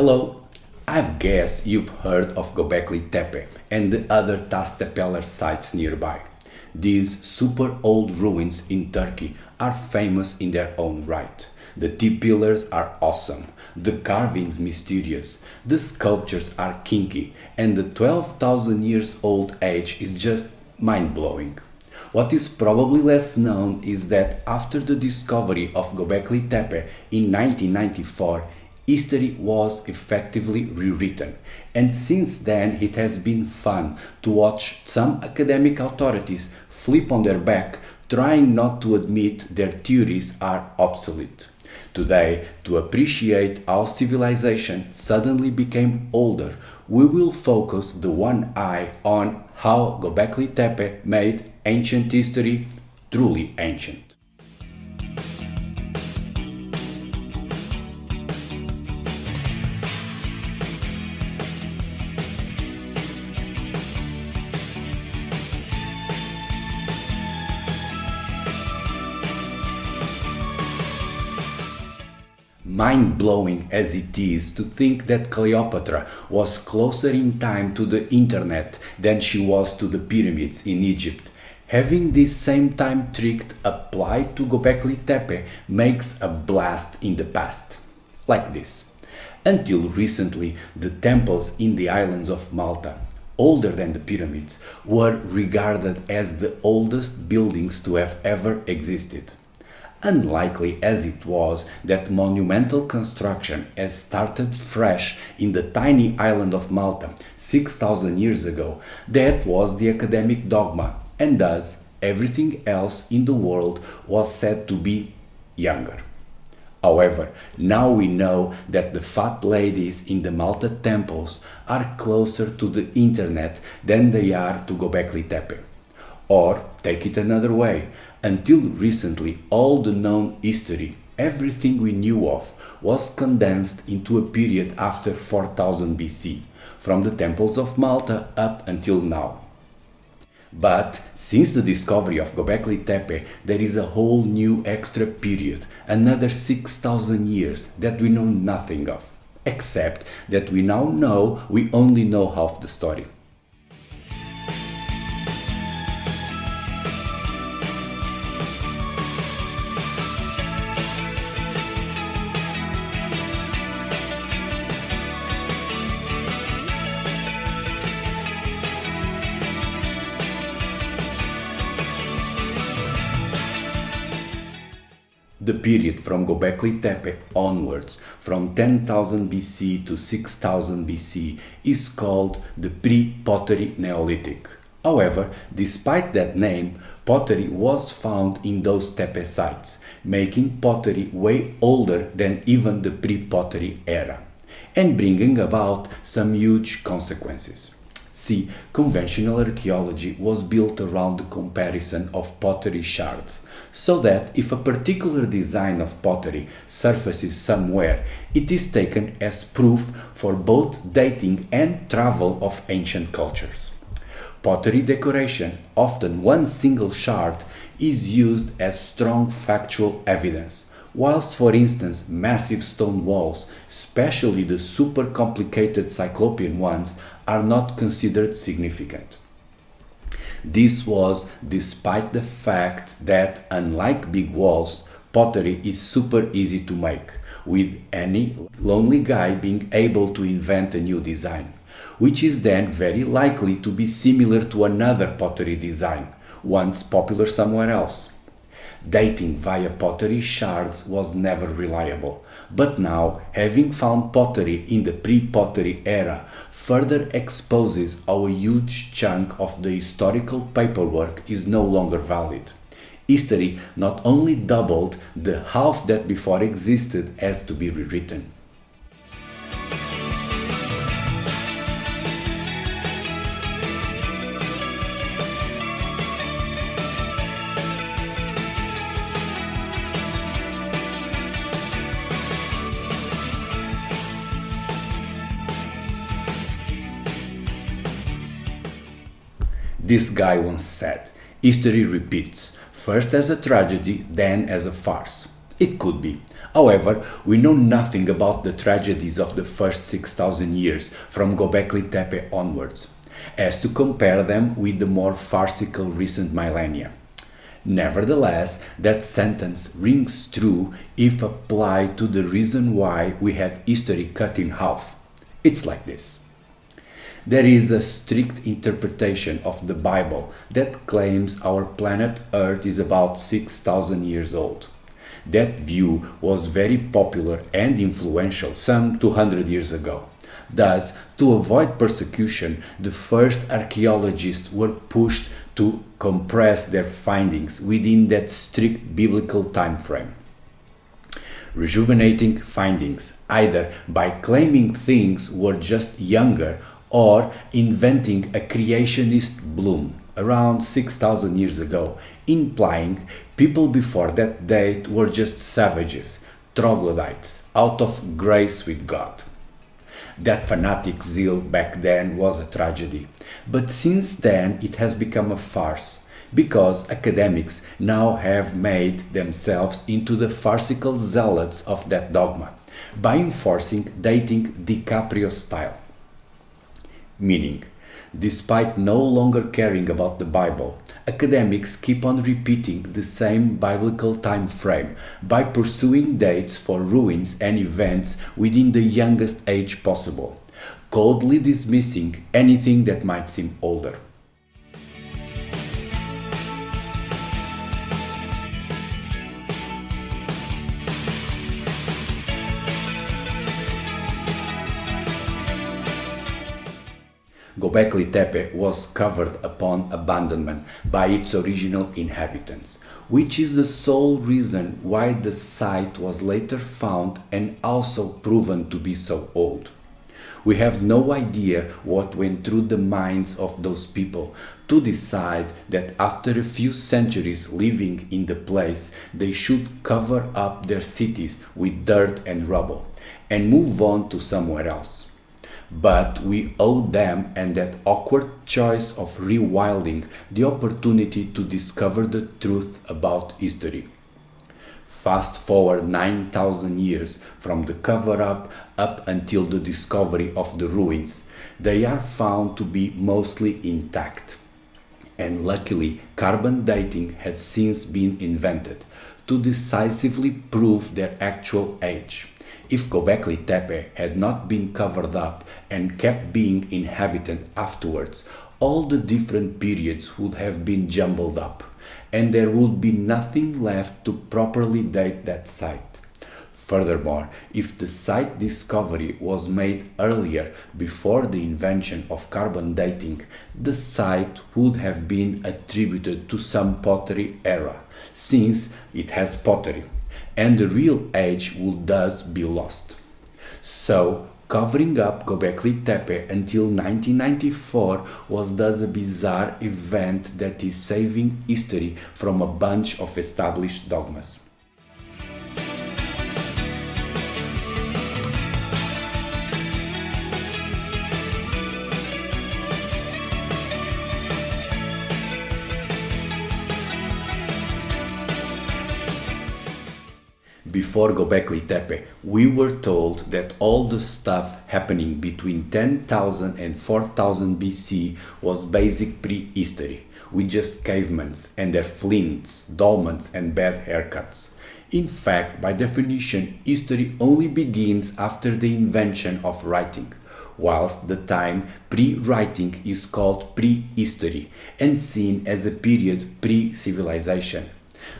Hello, I guess you've heard of Gobekli Tepe and the other Tastepeller sites nearby. These super old ruins in Turkey are famous in their own right. The T-pillars are awesome, the carvings mysterious, the sculptures are kinky, and the 12,000 years old age is just mind-blowing. What is probably less known is that after the discovery of Gobekli Tepe in 1994, history was effectively rewritten, and since then it has been fun to watch some academic authorities flip on their back trying not to admit their theories are obsolete. Today, to appreciate how civilization suddenly became older, we will focus the one eye on how Gobekli Tepe made ancient history truly ancient. Mind-blowing as it is to think that Cleopatra was closer in time to the internet than she was to the pyramids in Egypt. Having this same time trick applied to Gobekli Tepe makes a blast in the past. Like this. Until recently, the temples in the islands of Malta, older than the pyramids, were regarded as the oldest buildings to have ever existed. Unlikely as it was that monumental construction has started fresh in the tiny island of Malta 6,000 years ago, that was the academic dogma, and thus everything else in the world was said to be younger. However, now we know that the fat ladies in the Malta temples are closer to the internet than they are to Gobekli Tepe. Or, take it another way, until recently all the known history, everything we knew of, was condensed into a period after 4000 BC, from the temples of Malta up until now. But since the discovery of Gobekli Tepe, there is a whole new extra period, another 6,000 years that we know nothing of, except that we now know we only know half the story. The period from Gobekli Tepe onwards, from 10,000 BC to 6000 BC, is called the pre-pottery Neolithic. However, despite that name, pottery was found in those Tepe sites, making pottery way older than even the pre-pottery era, and bringing about some huge consequences. See, conventional archaeology was built around the comparison of pottery shards, so that if a particular design of pottery surfaces somewhere, it is taken as proof for both dating and travel of ancient cultures. Pottery decoration, often one single shard, is used as strong factual evidence, whilst for instance massive stone walls, especially the super complicated Cyclopean ones, are not considered significant. This was despite the fact that, unlike big walls, pottery is super easy to make, with any lonely guy being able to invent a new design, which is then very likely to be similar to another pottery design, once popular somewhere else. Dating via pottery shards was never reliable, but now, having found pottery in the pre-pottery era, further exposes how a huge chunk of the historical paperwork is no longer valid. History not only doubled, the half that before existed has to be rewritten. This guy once said, "History repeats, first as a tragedy, then as a farce." It could be. However, we know nothing about the tragedies of the first 6,000 years from Gobekli Tepe onwards, as to compare them with the more farcical recent millennia. Nevertheless, that sentence rings true if applied to the reason why we had history cut in half. It's like this. There is a strict interpretation of the Bible that claims our planet Earth is about 6,000 years old. That view was very popular and influential some 200 years ago. Thus, to avoid persecution, the first archaeologists were pushed to compress their findings within that strict biblical time frame. Rejuvenating findings, either by claiming things were just younger or inventing a creationist bloom around 6,000 years ago, implying people before that date were just savages, troglodytes, out of grace with God. That fanatic zeal back then was a tragedy, but since then it has become a farce, because academics now have made themselves into the farcical zealots of that dogma, by enforcing dating DiCaprio style. Meaning, despite no longer caring about the Bible, academics keep on repeating the same biblical time frame by pursuing dates for ruins and events within the youngest age possible, coldly dismissing anything that might seem older. Gobekli Tepe was covered upon abandonment by its original inhabitants, which is the sole reason why the site was later found and also proven to be so old. We have no idea what went through the minds of those people to decide that after a few centuries living in the place, they should cover up their cities with dirt and rubble and move on to somewhere else. But we owe them and that awkward choice of rewilding the opportunity to discover the truth about history. Fast forward 9,000 years from the cover-up up until the discovery of the ruins, they are found to be mostly intact. And luckily, carbon dating has since been invented to decisively prove their actual age. If Gobekli Tepe had not been covered up and kept being inhabited afterwards, all the different periods would have been jumbled up, and there would be nothing left to properly date that site. Furthermore, if the site discovery was made earlier, before the invention of carbon dating, the site would have been attributed to some pottery era, since it has pottery, and the real age would thus be lost. So, covering up Gobekli Tepe until 1994 was thus a bizarre event that is saving history from a bunch of established dogmas. Before Gobekli Tepe, we were told that all the stuff happening between 10,000 and 4,000 BC was basic prehistory, with just cavemans and their flints, dolmens and bad haircuts. In fact, by definition, history only begins after the invention of writing, whilst the time pre-writing is called prehistory and seen as a period pre-civilization.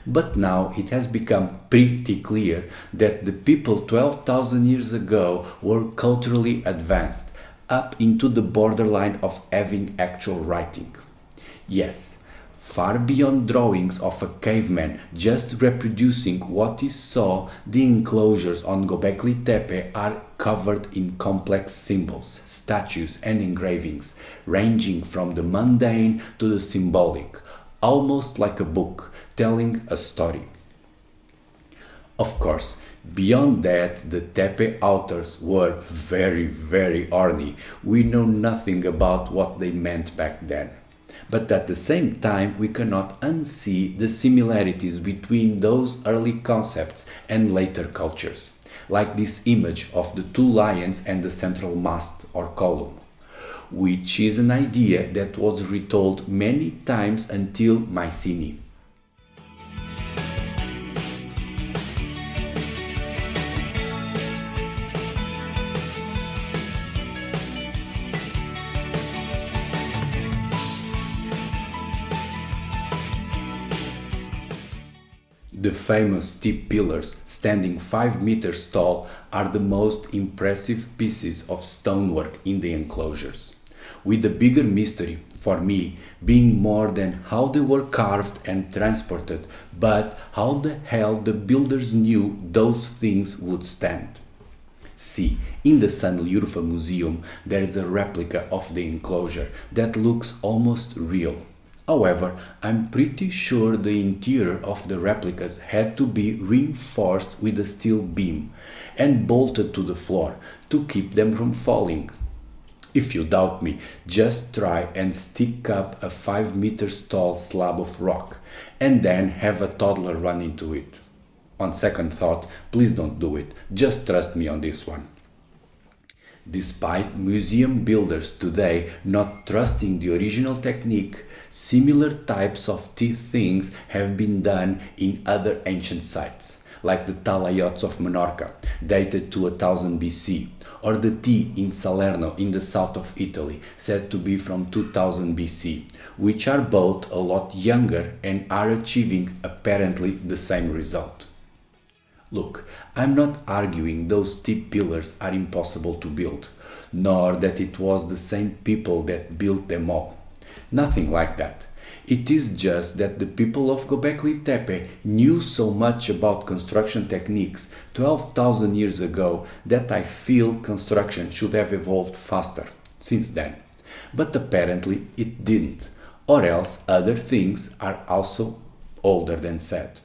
But now it has become pretty clear that the people 12,000 years ago were culturally advanced, up into the borderline of having actual writing. Yes, far beyond drawings of a caveman just reproducing what he saw, the enclosures on Gobekli Tepe are covered in complex symbols, statues and engravings, ranging from the mundane to the symbolic, almost like a book telling a story. Of course, beyond that, the Tepe authors were very horny. We know nothing about what they meant back then. But at the same time, we cannot unsee the similarities between those early concepts and later cultures, like this image of the two lions and the central mast or column, which is an idea that was retold many times until Mycenae. The famous steep pillars, standing 5 meters tall, are the most impressive pieces of stonework in the enclosures, with the bigger mystery, for me, being more than how they were carved and transported, but how the hell the builders knew those things would stand. See, in the San Liurfa Museum there is a replica of the enclosure that looks almost real. However, I'm pretty sure the interior of the replicas had to be reinforced with a steel beam and bolted to the floor to keep them from falling. If you doubt me, just try and stick up a 5 meters tall slab of rock and then have a toddler run into it. On second thought, please don't do it, just trust me on this one. Despite museum builders today not trusting the original technique, similar types of tea things have been done in other ancient sites, like the talayots of Menorca, dated to 1000 BC, or the tea in Salerno in the south of Italy, said to be from 2000 BC, which are both a lot younger and are achieving apparently the same result. Look, I'm not arguing those steep pillars are impossible to build, nor that it was the same people that built them all. Nothing like that. It is just that the people of Gobekli Tepe knew so much about construction techniques 12,000 years ago that I feel construction should have evolved faster since then. But apparently it didn't, or else other things are also older than said.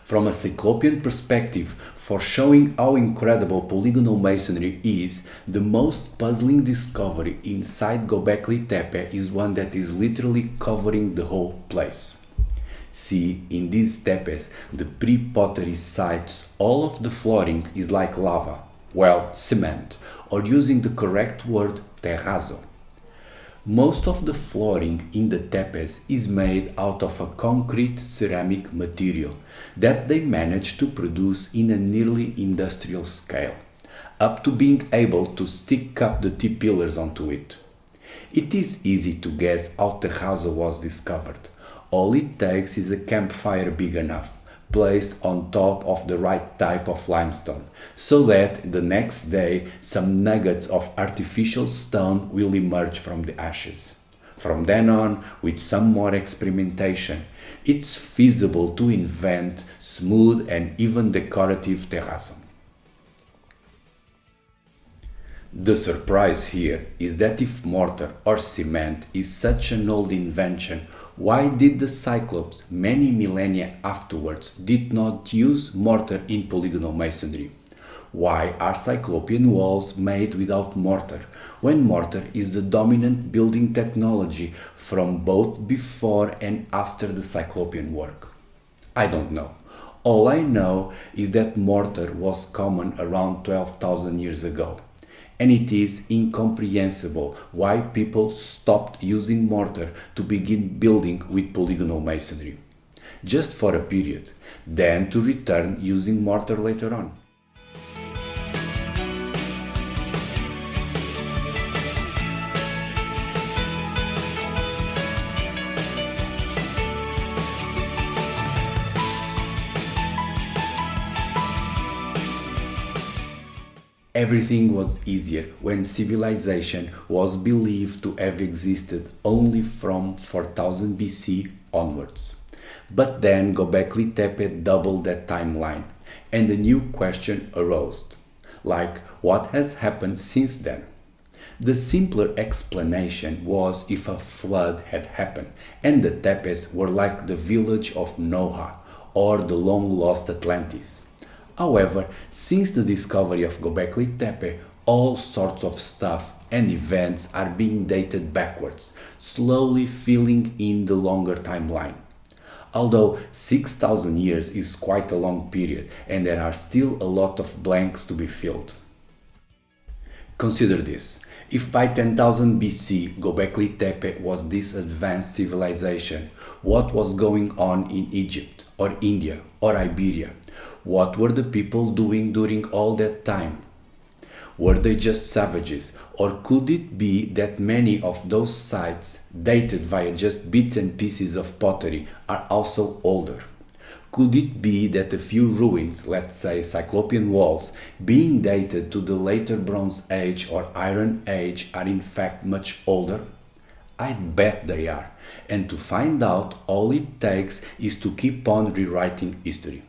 From a Cyclopean perspective, for showing how incredible polygonal masonry is, the most puzzling discovery inside Gobekli Tepe is one that is literally covering the whole place. See, in these tepes, the pre-pottery sites, all of the flooring is like lava, well, cement, or using the correct word, terrazzo. Most of the flooring in the tepes is made out of a concrete ceramic material that they managed to produce in a nearly industrial scale, up to being able to stick up the T-pillars onto it. It is easy to guess how terrazzo was discovered. All it takes is a campfire big enough, placed on top of the right type of limestone, so that the next day some nuggets of artificial stone will emerge from the ashes. From then on, with some more experimentation, it's feasible to invent smooth and even decorative terrazzo. The surprise here is that if mortar or cement is such an old invention, why did the Cyclopes, many millennia afterwards, did not use mortar in polygonal masonry? Why are Cyclopean walls made without mortar, when mortar is the dominant building technology from both before and after the Cyclopean work? I don't know. All I know is that mortar was common around 12,000 years ago. And it is incomprehensible why people stopped using mortar to begin building with polygonal masonry, just for a period, then to return using mortar later on. Everything was easier when civilization was believed to have existed only from 4000 BC onwards. But then Gobekli Tepe doubled that timeline, and a new question arose, like what has happened since then? The simpler explanation was if a flood had happened and the Tepes were like the village of Noah or the long-lost Atlantis. However, since the discovery of Gobekli Tepe, all sorts of stuff and events are being dated backwards, slowly filling in the longer timeline. Although 6,000 years is quite a long period and there are still a lot of blanks to be filled. Consider this. If by 10,000 BC Gobekli Tepe was this advanced civilization, what was going on in Egypt or India or Iberia? What were the people doing during all that time? Were they just savages, or could it be that many of those sites, dated via just bits and pieces of pottery, are also older? Could it be that a few ruins, let's say Cyclopean walls, being dated to the later Bronze Age or Iron Age are in fact much older? I'd bet they are, and to find out all it takes is to keep on rewriting history.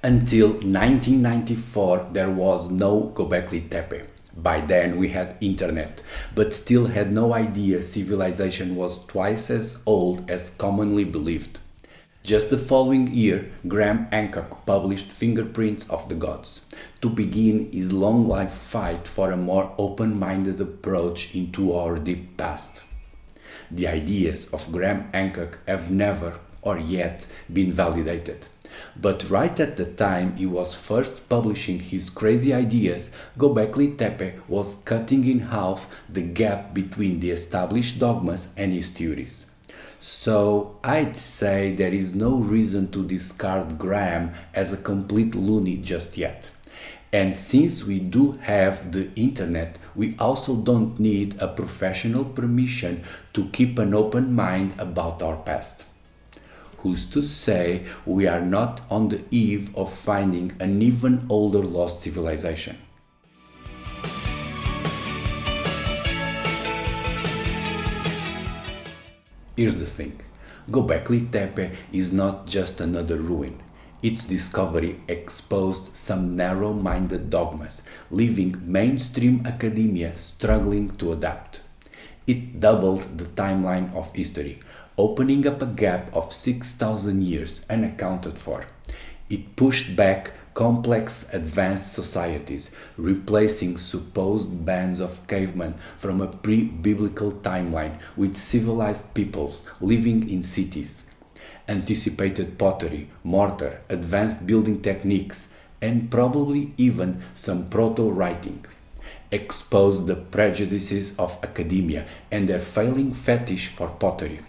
Until 1994 there was no Gobekli Tepe. By then we had internet, but still had no idea civilization was twice as old as commonly believed. Just the following year, Graham Hancock published Fingerprints of the Gods, to begin his long life fight for a more open-minded approach into our deep past. The ideas of Graham Hancock have never, or yet, been validated. But right at the time he was first publishing his crazy ideas, Gobekli Tepe was cutting in half the gap between the established dogmas and his theories. So I'd say there is no reason to discard Graham as a complete loony just yet. And since we do have the internet, we also don't need a professional permission to keep an open mind about our past. Who's to say we are not on the eve of finding an even older lost civilization? Here's the thing. Gobekli Tepe is not just another ruin. Its discovery exposed some narrow-minded dogmas, leaving mainstream academia struggling to adapt. It doubled the timeline of history, opening up a gap of 6,000 years unaccounted for. It pushed back complex advanced societies, replacing supposed bands of cavemen from a pre-biblical timeline with civilized peoples living in cities. Anticipated pottery, mortar, advanced building techniques, and probably even some proto-writing. Exposed the prejudices of academia and their failing fetish for pottery.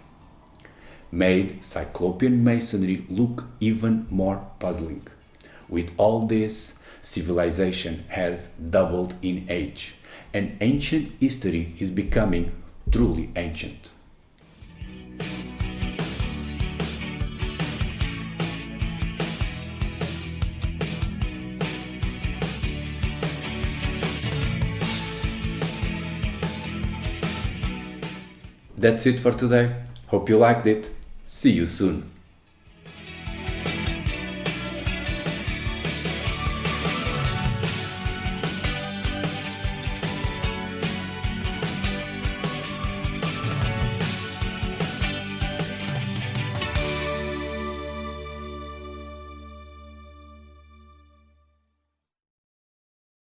Made Cyclopean masonry look even more puzzling. With all this, civilization has doubled in age, and ancient history is becoming truly ancient. That's it for today. Hope you liked it. See you soon.